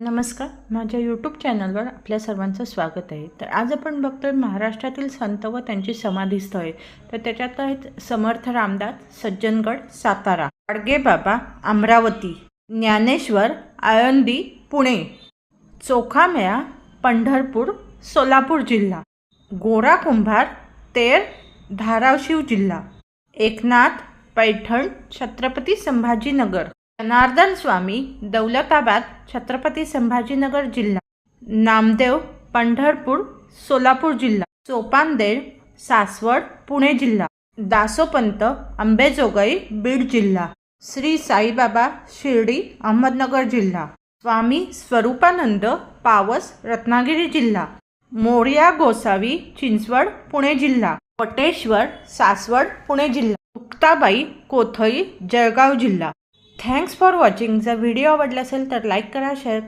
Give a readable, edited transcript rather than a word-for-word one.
नमस्कार, माझ्या यूट्यूब चॅनलवर आपल्या सर्वांचं स्वागत आहे. तर आज आपण बघतोय महाराष्ट्रातील संत व त्यांची समाधीस्थळे. तर त्याच्यात आहेत समर्थ रामदास सज्जनगड सातारा, गाडगेबाबा अमरावती, ज्ञानेश्वर आळंदी पुणे, चोखामेळा पंढरपूर सोलापूर जिल्हा, गोरा कुंभार तेर धाराशिव जिल्हा, एकनाथ पैठण छत्रपती संभाजीनगर, जनार्दन स्वामी दौलताबाद छत्रपती संभाजीनगर जिल्हा, नामदेव पंढरपूर सोलापूर जिल्हा, सोपानदेव सासवड पुणे जिल्हा, दासोपंत अंबेजोगाई बीड जिल्हा, श्री साईबाबा शिर्डी अहमदनगर जिल्हा, स्वामी स्वरूपानंद पावस रत्नागिरी जिल्हा, मोरया गोसावी चिंचवड पुणे जिल्हा, वटेश्वर सासवड पुणे जिल्हा, मुक्ताबाई कोथळी जळगाव जिल्हा. Thanks for watching. जर व्हिडिओ आवडला असेल तर लाईक करा, शेअर करा.